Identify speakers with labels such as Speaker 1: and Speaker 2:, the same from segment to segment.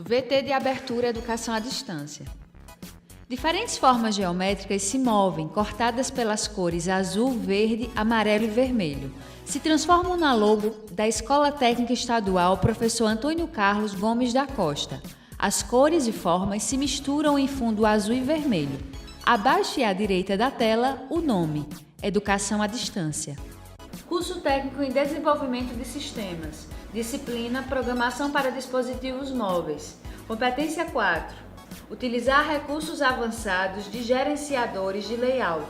Speaker 1: VT de abertura Educação à Distância. Diferentes formas geométricas se movem, cortadas pelas cores azul, verde, amarelo e vermelho. Se transformam na logo da Escola Técnica Estadual Professor Antônio Carlos Gomes da Costa. As cores e formas se misturam em fundo azul e vermelho. Abaixo e à direita da tela, o nome: Educação à Distância. Curso Técnico em Desenvolvimento de Sistemas. Disciplina Programação para Dispositivos Móveis. Competência 4. Utilizar recursos avançados de gerenciadores de layout.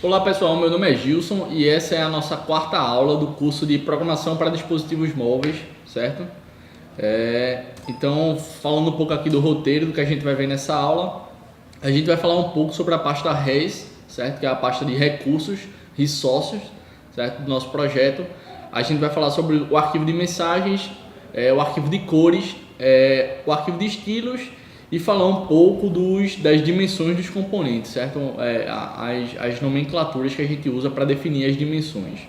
Speaker 2: Olá pessoal, meu nome é Gilson e essa é a nossa quarta aula do curso de Programação para Dispositivos Móveis, certo? Então, falando um pouco aqui do roteiro do que a gente vai ver nessa aula, a gente vai falar um pouco sobre a pasta RES, certo? Que é a pasta de recursos, resources, certo? Do nosso projeto. A gente vai falar sobre o arquivo de mensagens, o arquivo de cores, o arquivo de estilos e falar um pouco das dimensões dos componentes, certo? As nomenclaturas que a gente usa para definir as dimensões.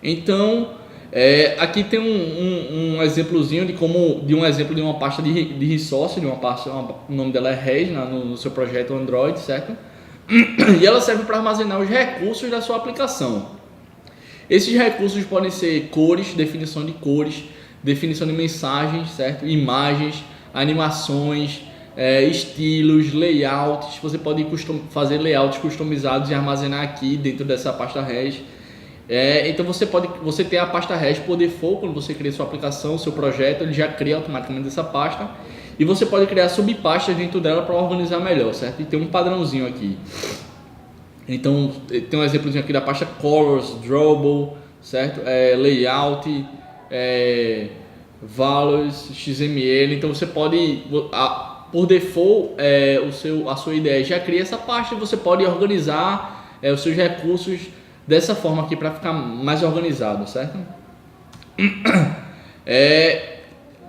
Speaker 2: Então, aqui tem um exemplozinho de um exemplo de uma pasta de resource, o nome dela é RES no seu projeto Android, certo? E ela serve para armazenar os recursos da sua aplicação. Esses recursos podem ser cores, definição de mensagens, certo? Imagens, animações, estilos, layouts. Você pode fazer layouts customizados e armazenar aqui dentro dessa pasta RES. Então você tem a pasta RES por default. Quando você cria sua aplicação, seu projeto, ele já cria automaticamente essa pasta. E você pode criar subpastas dentro dela para organizar melhor, certo? E tem um padrãozinho aqui. Então tem um exemplozinho aqui da pasta Colors, Drawable, certo? Layout, Values, XML. Então você pode, por default, a sua ideia já cria essa pasta e você pode organizar os seus recursos dessa forma aqui para ficar mais organizado, certo?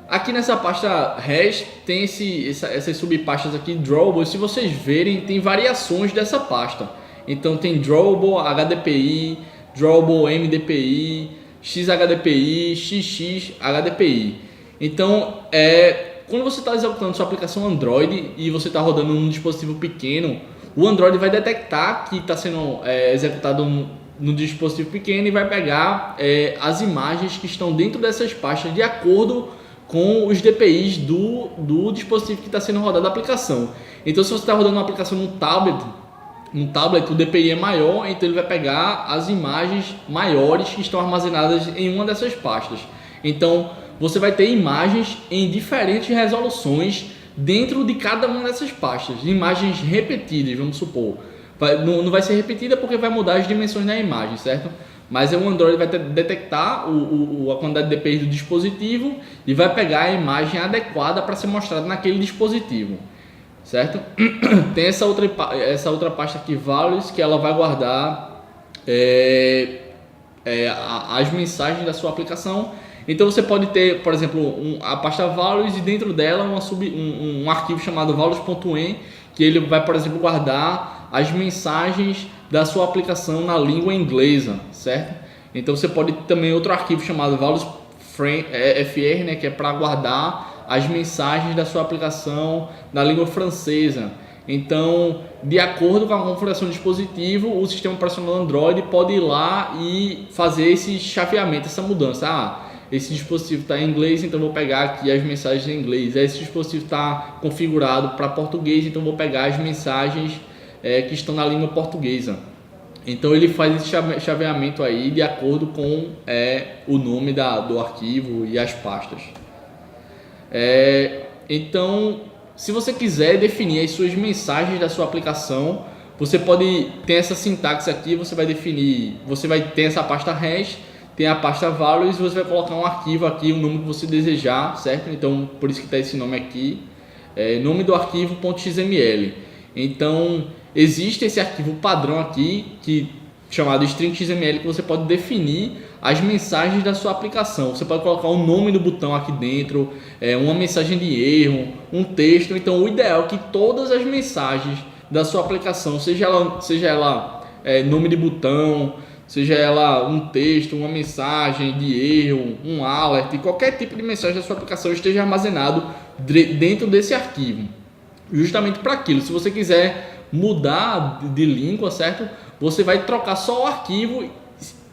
Speaker 2: Aqui nessa pasta RES tem essas subpastas aqui, Drawable. Se vocês verem, tem variações dessa pasta. Então tem Drawable HDPI, Drawable MDPI, XHDPI, XXHDPI. Então, quando você está executando sua aplicação Android e você está rodando num dispositivo pequeno, o Android vai detectar que está sendo executado no dispositivo pequeno e vai pegar as imagens que estão dentro dessas pastas de acordo com os DPIs do dispositivo que está sendo rodado a aplicação. Então, se você está rodando uma aplicação no tablet, o DPI é maior, então ele vai pegar as imagens maiores que estão armazenadas em uma dessas pastas. Então, você vai ter imagens em diferentes resoluções dentro de cada uma dessas pastas. Imagens repetidas, vamos supor. Não vai ser repetida porque vai mudar as dimensões da imagem, certo? Mas o Android vai detectar a quantidade de DPIs do dispositivo e vai pegar a imagem adequada para ser mostrada naquele dispositivo. Certo? Tem essa outra pasta aqui, Values, que ela vai guardar as mensagens da sua aplicação. Então você pode ter, por exemplo, a pasta Values e dentro dela um arquivo chamado values.en, que ele vai, por exemplo, guardar as mensagens da sua aplicação na língua inglesa, certo? Então você pode ter também outro arquivo chamado values.fr, né, que é para guardar as mensagens da sua aplicação na língua francesa. Então, de acordo com a configuração do dispositivo, o sistema operacional Android pode ir lá e fazer esse chaveamento, essa mudança. Esse dispositivo está em inglês, então vou pegar aqui as mensagens em inglês. Esse dispositivo está configurado para português, então vou pegar as mensagens que estão na língua portuguesa. Então ele faz esse chaveamento aí de acordo com o nome do arquivo e as pastas. Então, se você quiser definir as suas mensagens da sua aplicação, você pode ter essa sintaxe aqui. Você vai ter essa pasta RES, tem a pasta Values, e você vai colocar um arquivo aqui, o nome que você desejar, certo? Então, por isso que está esse nome aqui, nome do arquivo .xml. Então, existe esse arquivo padrão aqui, chamado string.xml, que você pode definir as mensagens da sua aplicação. Você pode colocar o nome do botão aqui dentro, uma mensagem de erro, um texto. Então o ideal é que todas as mensagens da sua aplicação, seja ela nome de botão, seja ela um texto, uma mensagem de erro, um alert, qualquer tipo de mensagem da sua aplicação esteja armazenado dentro desse arquivo, justamente para aquilo. Se você quiser mudar de língua, certo? Você vai trocar só o arquivo,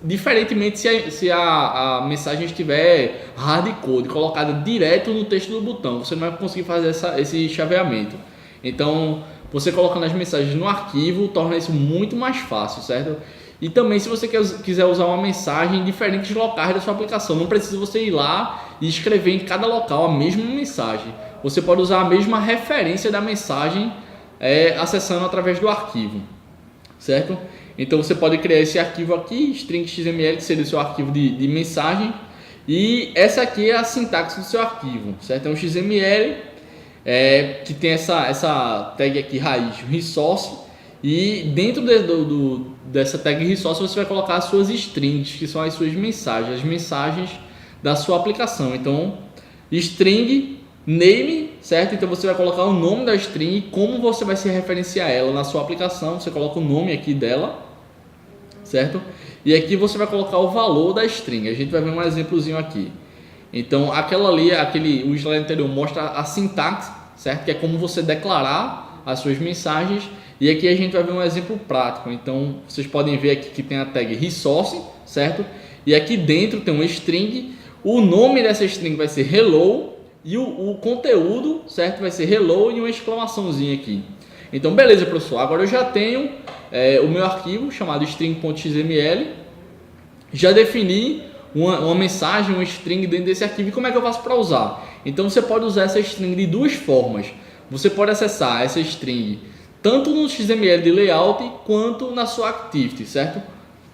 Speaker 2: diferentemente se a mensagem estiver hardcode, colocada direto no texto do botão, você não vai conseguir fazer esse chaveamento. Então, você colocando as mensagens no arquivo torna isso muito mais fácil, certo? E também, se você quiser usar uma mensagem em diferentes locais da sua aplicação, não precisa você ir lá e escrever em cada local a mesma mensagem. Você pode usar a mesma referência da mensagem acessando através do arquivo, certo? Então você pode criar esse arquivo aqui, string.xml, que seria o seu arquivo de mensagem, e essa aqui é a sintaxe do seu arquivo, certo? É um XML que tem essa tag aqui, raiz, resource, e dentro dessa tag resource você vai colocar as suas strings, que são as suas mensagens, as mensagens da sua aplicação. Então, string name, certo? Então você vai colocar o nome da string e como você vai se referenciar ela na sua aplicação. Você coloca o nome aqui dela, certo? E aqui você vai colocar o valor da string. A gente vai ver um exemplozinho aqui. Então aquela ali, o slide anterior mostra a sintaxe, certo? Que é como você declarar as suas mensagens. E aqui a gente vai ver um exemplo prático. Então vocês podem ver aqui que tem a tag resource, certo? E aqui dentro tem uma string. O nome dessa string vai ser hello. E o conteúdo, certo, vai ser hello e uma exclamaçãozinha aqui. Então, beleza, professor. Agora eu já tenho o meu arquivo chamado string.xml. Já defini uma mensagem, uma string dentro desse arquivo. E como é que eu faço para usar? Então, você pode usar essa string de duas formas. Você pode acessar essa string tanto no XML de layout quanto na sua activity, certo?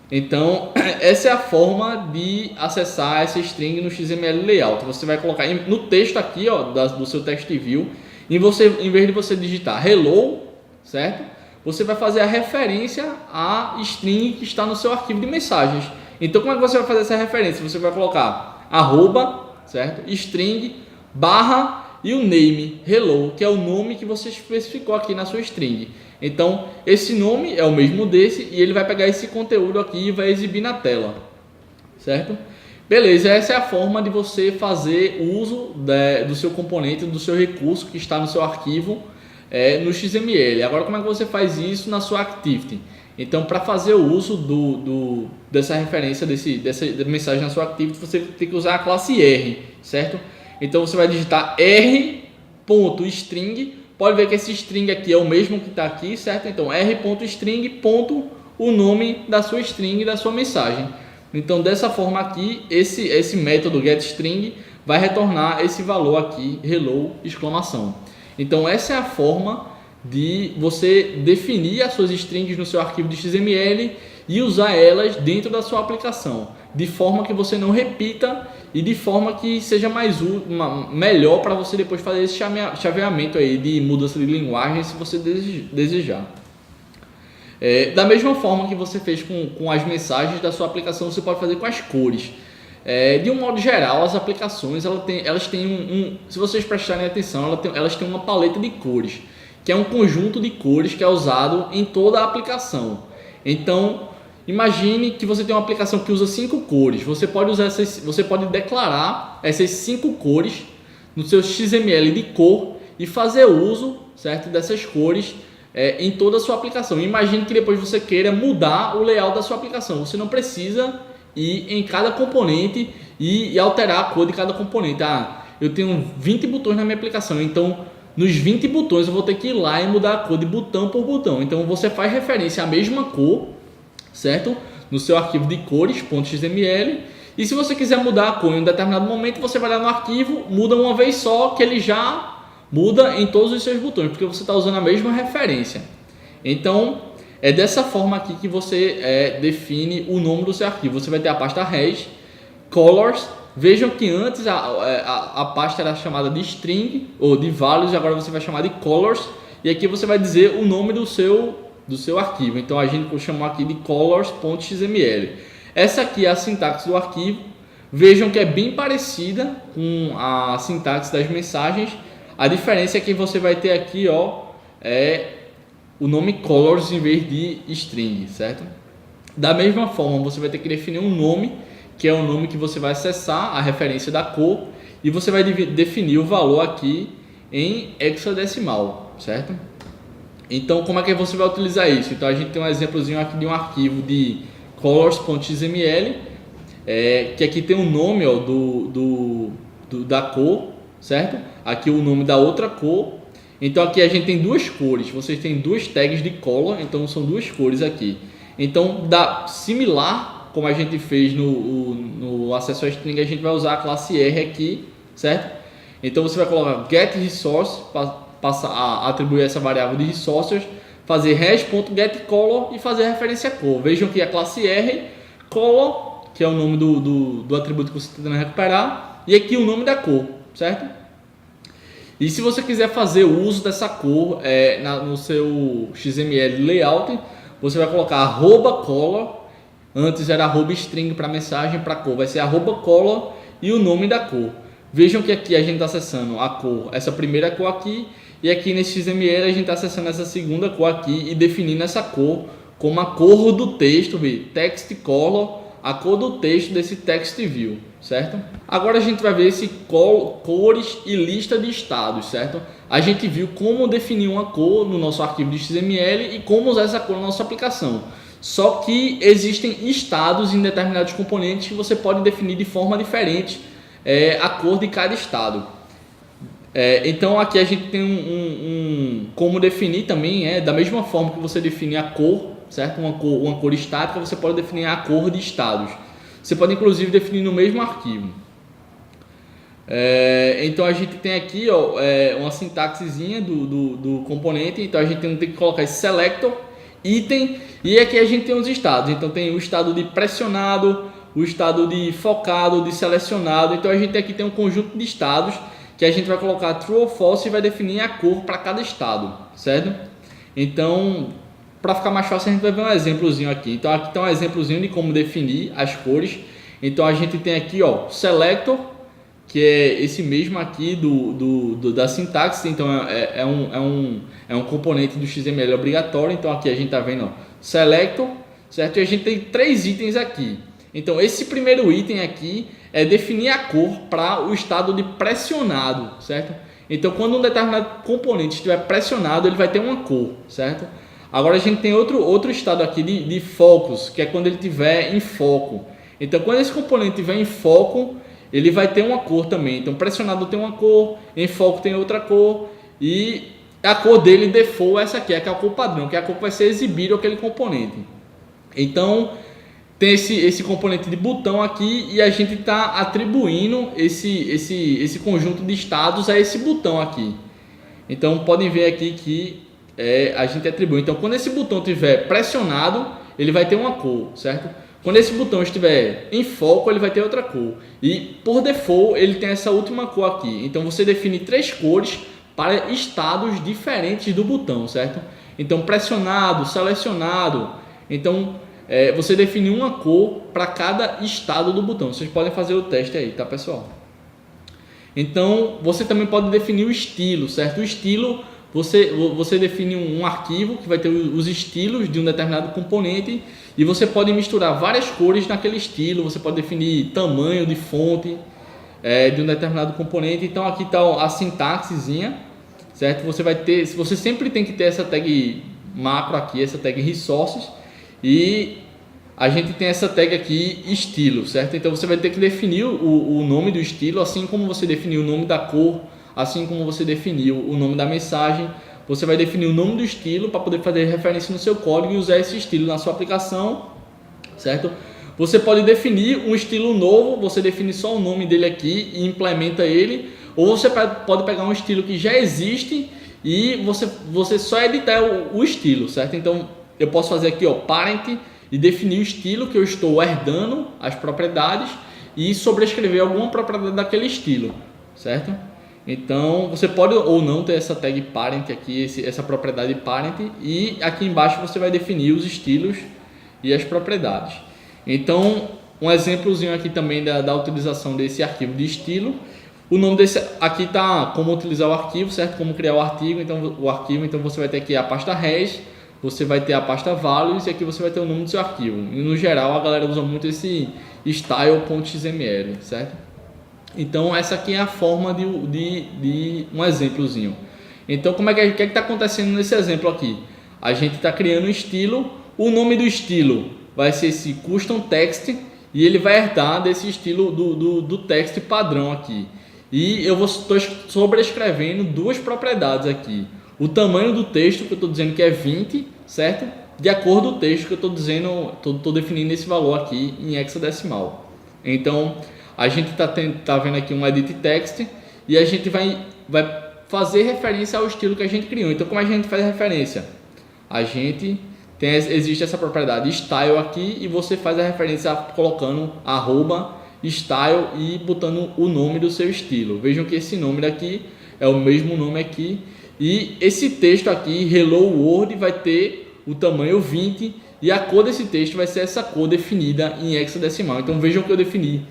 Speaker 2: Então, essa é a forma de acessar essa string no XML layout. Você vai colocar no texto aqui, ó, do seu text view, em vez de você digitar hello, certo? Você vai fazer a referência à string que está no seu arquivo de mensagens. Então, como é que você vai fazer essa referência? Você vai colocar arroba, certo? String, barra e o name, hello, que é o nome que você especificou aqui na sua string. Então, esse nome é o mesmo desse e ele vai pegar esse conteúdo aqui e vai exibir na tela, certo? Beleza, essa é a forma de você fazer uso do seu componente, do seu recurso que está no seu arquivo no XML. Agora, como é que você faz isso na sua Activity? Então, para fazer o uso dessa referência, dessa mensagem na sua Activity, você tem que usar a classe R, certo? Então, você vai digitar r.string. Pode ver que esse string aqui é o mesmo que está aqui, certo? Então, r.string, o nome da sua string, da sua mensagem. Então, dessa forma aqui, esse método getString vai retornar esse valor aqui, hello, exclamação. Então, essa é a forma de você definir as suas strings no seu arquivo de XML e usar elas dentro da sua aplicação, de forma que você não repita e de forma que seja melhor para você depois fazer esse chaveamento aí de mudança de linguagem, se você desejar. Da mesma forma que você fez com as mensagens da sua aplicação, você pode fazer com as cores. De um modo geral, as aplicações elas têm se vocês prestarem atenção, elas têm uma paleta de cores, que é um conjunto de cores que é usado em toda a aplicação. Então, imagine que você tem uma aplicação que usa 5 cores. Você pode declarar essas 5 cores no seu XML de cor e fazer uso, certo, dessas cores em toda a sua aplicação. Imagine que depois você queira mudar o layout da sua aplicação. Você não precisa ir em cada componente e alterar a cor de cada componente. Eu tenho 20 botões na minha aplicação, então nos 20 botões eu vou ter que ir lá e mudar a cor de botão por botão. Então você faz referência à mesma cor, certo? No seu arquivo de cores.xml. E se você quiser mudar a cor em um determinado momento, você vai lá no arquivo, muda uma vez só, que ele já muda em todos os seus botões, porque você está usando a mesma referência. Então, é dessa forma aqui que você define o nome do seu arquivo. Você vai ter a pasta res, colors. Vejam que antes a pasta era chamada de string ou de values, agora você vai chamar de colors. E aqui você vai dizer o nome do seu arquivo. Então a gente chamou aqui de colors.xml. Essa aqui é a sintaxe do arquivo. Vejam que é bem parecida com a sintaxe das mensagens. A diferença é que você vai ter aqui o nome colors em vez de string, certo? Da mesma forma, você vai ter que definir um nome, que é o nome que você vai acessar, a referência da cor, e você vai definir o valor aqui em hexadecimal, certo? Então, como é que você vai utilizar isso? Então, a gente tem um exemplozinho aqui de um arquivo de colors.xml, que aqui tem o nome ó, da cor, certo? Aqui o nome da outra cor. Então, aqui a gente tem duas cores, vocês têm duas tags de color, então são duas cores aqui. Então, similar, como a gente fez no acesso a string, a gente vai usar a classe R aqui, certo? Então, você vai colocar getResource, passa a atribuir essa variável de resources, fazer res.getColor e fazer referência a cor. Vejam que a classe R, color, que é o nome do atributo que você está tentando recuperar, e aqui o nome da cor, certo? E se você quiser fazer o uso dessa cor no seu XML layout, você vai colocar @color, antes era @string para mensagem, para cor, vai ser @color e o nome da cor. Vejam que aqui a gente está acessando a cor, essa primeira cor aqui, e aqui nesse XML a gente está acessando essa segunda cor aqui e definindo essa cor como a cor do texto, text color, a cor do texto desse text view, certo? Agora a gente vai ver esse cores e lista de estados, certo? A gente viu como definir uma cor no nosso arquivo de XML e como usar essa cor na nossa aplicação. Só que existem estados em determinados componentes que você pode definir de forma diferente a cor de cada estado. Então aqui a gente tem como definir também, da mesma forma que você define a cor, certo? Uma cor estática, você pode definir a cor de estados. Você pode inclusive definir no mesmo arquivo. Então a gente tem aqui uma sintaxezinha do componente. Então a gente tem que colocar esse selector, item, e aqui a gente tem os estados. Então tem o estado de pressionado, o estado de focado, de selecionado. Então a gente aqui tem um conjunto de estados que a gente vai colocar true ou false e vai definir a cor para cada estado, certo? Então, para ficar mais fácil, a gente vai ver um exemplozinho aqui. Então aqui está um exemplozinho de como definir as cores. Então a gente tem aqui selector, que é esse mesmo aqui da sintaxe. Então é um componente do XML obrigatório. Então aqui a gente está vendo selector, certo? E a gente tem 3 itens aqui. Então esse primeiro item aqui é definir a cor para o estado de pressionado, certo? Então quando um determinado componente estiver pressionado, ele vai ter uma cor, certo? Agora a gente tem outro estado aqui de focus, que é quando ele estiver em foco. Então quando esse componente estiver em foco, ele vai ter uma cor também. Então pressionado tem uma cor, em foco tem outra cor, e a cor dele default é essa aqui, que é a cor padrão, que é a cor que vai ser exibida aquele componente. Então tem esse componente de botão aqui e a gente está atribuindo esse conjunto de estados a esse botão aqui. Então podem ver aqui que a gente atribui. Então quando esse botão estiver pressionado, ele vai ter uma cor, certo? Quando esse botão estiver em foco, ele vai ter outra cor. E por default ele tem essa última cor aqui. Então você define 3 cores para estados diferentes do botão, certo? Então pressionado, selecionado. Então você define uma cor para cada estado do botão. Vocês podem fazer o teste aí, tá, pessoal? Então você também pode definir o estilo, certo? O estilo, você define um arquivo que vai ter os estilos de um determinado componente e você pode misturar várias cores naquele estilo. Você pode definir tamanho de fonte de um determinado componente. Então aqui está a sintaxezinha, certo? Você sempre tem que ter essa tag macro aqui, essa tag resources. E a gente tem essa tag aqui estilo, certo? Então você vai ter que definir o nome do estilo, assim como você definiu o nome da cor, assim como você definiu o nome da mensagem. Você vai definir o nome do estilo para poder fazer referência no seu código e usar esse estilo na sua aplicação, certo? Você pode definir um estilo novo, você define só o nome dele aqui e implementa ele, ou você pode pegar um estilo que já existe e você só editar o estilo, certo? Então eu posso fazer aqui parent e definir o estilo que eu estou herdando, as propriedades, e sobrescrever alguma propriedade daquele estilo, certo? Então você pode ou não ter essa tag parent aqui, essa propriedade parent, e aqui embaixo você vai definir os estilos e as propriedades. Então um exemplozinho aqui também da utilização desse arquivo de estilo. O nome desse aqui está como utilizar o arquivo, certo? Como criar o arquivo. Então você vai ter aqui a pasta res, você vai ter a pasta values e aqui você vai ter o nome do seu arquivo. E no geral a galera usa muito esse style.xml, certo? Então essa aqui é a forma de um exemplozinho. Então o que é que está acontecendo nesse exemplo aqui? A gente está criando um estilo, o nome do estilo vai ser esse custom text e ele vai herdar desse estilo do text padrão aqui. E eu estou sobrescrevendo duas propriedades aqui. O tamanho do texto que eu estou dizendo que é 20, certo? De acordo com o texto que eu estou dizendo, estou definindo esse valor aqui em hexadecimal. Então a gente está vendo aqui um edit text e a gente vai fazer referência ao estilo que a gente criou. Então como a gente faz a referência? Existe essa propriedade style aqui e você faz a referência colocando @style e botando o nome do seu estilo. Vejam que esse nome daqui é o mesmo nome aqui e esse texto aqui, Hello World, vai ter o tamanho 20 e a cor desse texto vai ser essa cor definida em hexadecimal. Então vejam que eu defini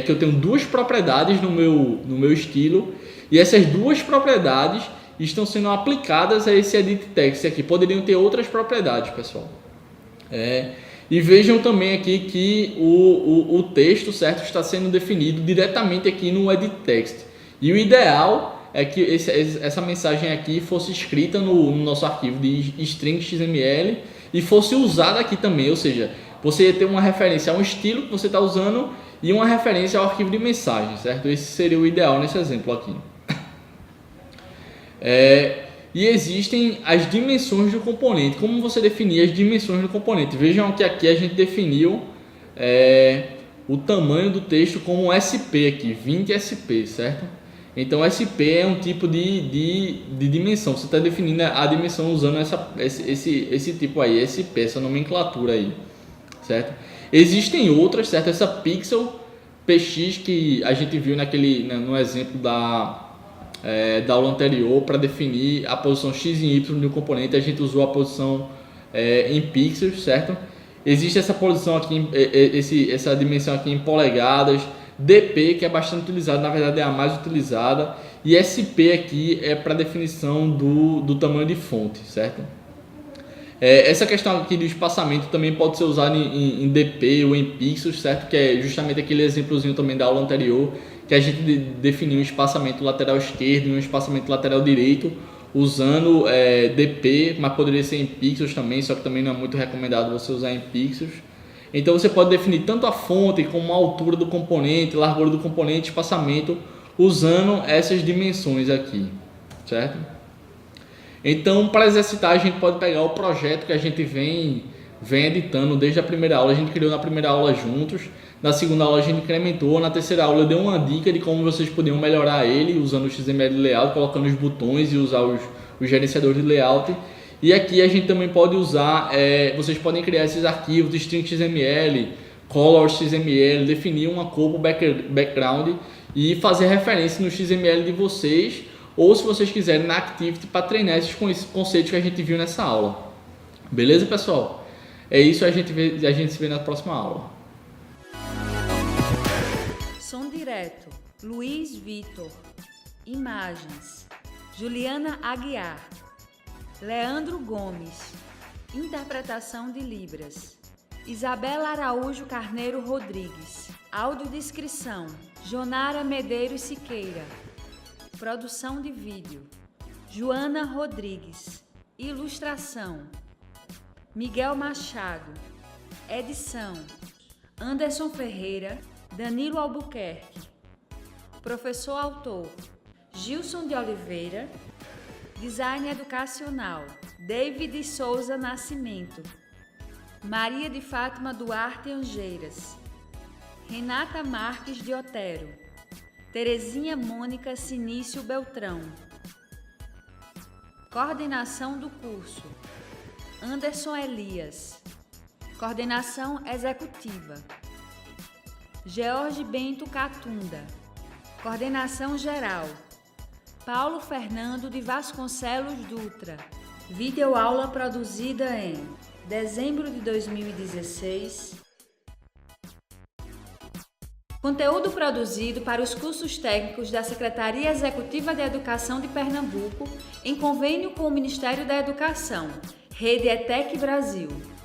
Speaker 2: que eu tenho duas propriedades no meu estilo e essas duas propriedades estão sendo aplicadas a esse edit text aqui. Poderiam ter outras propriedades, pessoal. E vejam também aqui que o texto, certo, está sendo definido diretamente aqui no edit text. E o ideal é que essa mensagem aqui fosse escrita no nosso arquivo de string XML e fosse usada aqui também. Ou seja, você ia ter uma referência a um estilo que você está usando e uma referência ao arquivo de mensagem, certo? Esse seria o ideal nesse exemplo aqui. E existem as dimensões do componente. Como você definir as dimensões do componente? Vejam que aqui a gente definiu o tamanho do texto como SP aqui, 20 SP, certo? Então SP é um tipo de dimensão. Você está definindo a dimensão usando esse tipo aí, SP, essa nomenclatura aí, certo? Existem outras, certo? Essa pixel PX que a gente viu no exemplo da aula anterior, para definir a posição x e y de um componente, a gente usou a posição em pixels, certo? Existe essa posição aqui, essa dimensão aqui em polegadas, DP, que é bastante utilizada, na verdade é a mais utilizada, e SP aqui é para definição do tamanho de fonte, certo? Essa questão aqui do espaçamento também pode ser usada em DP ou em pixels, certo? Que é justamente aquele exemplozinho também da aula anterior, que a gente definiu um espaçamento lateral esquerdo e um espaçamento lateral direito usando DP, mas poderia ser em pixels também, só que também não é muito recomendado você usar em pixels. Então você pode definir tanto a fonte como a altura do componente, largura do componente, espaçamento, usando essas dimensões aqui, certo? Então, para exercitar, a gente pode pegar o projeto que a gente vem editando desde a primeira aula. A gente criou na primeira aula juntos, na segunda aula a gente incrementou, na terceira aula eu dei uma dica de como vocês podiam melhorar ele usando o XML Layout, colocando os botões e usar os gerenciadores de layout. E aqui a gente também pode usar, vocês podem criar esses arquivos de string XML, color XML, definir uma cor para o background e fazer referência no XML de vocês, ou se vocês quiserem na Activity para treinar esses conceitos que a gente viu nessa aula. Beleza, pessoal? É isso, a gente se vê na próxima aula.
Speaker 1: Som direto, Luiz Vitor. Imagens, Juliana Aguiar. Leandro Gomes. Interpretação de Libras, Isabela Araújo Carneiro Rodrigues. Audiodescrição, Jonara Medeiros Siqueira. Produção de vídeo, Joana Rodrigues. Ilustração, Miguel Machado. Edição, Anderson Ferreira, Danilo Albuquerque. Professor autor, Gilson de Oliveira. Design educacional, David Souza Nascimento. Maria de Fátima Duarte Angeiras. Renata Marques de Otero. Terezinha Mônica Sinício Beltrão. Coordenação do curso, Anderson Elias. Coordenação executiva, George Bento Catunda. Coordenação geral, Paulo Fernando de Vasconcelos Dutra. Videoaula produzida em dezembro de 2016. Conteúdo produzido para os cursos técnicos da Secretaria Executiva de Educação de Pernambuco, em convênio com o Ministério da Educação. Rede ETEC Brasil.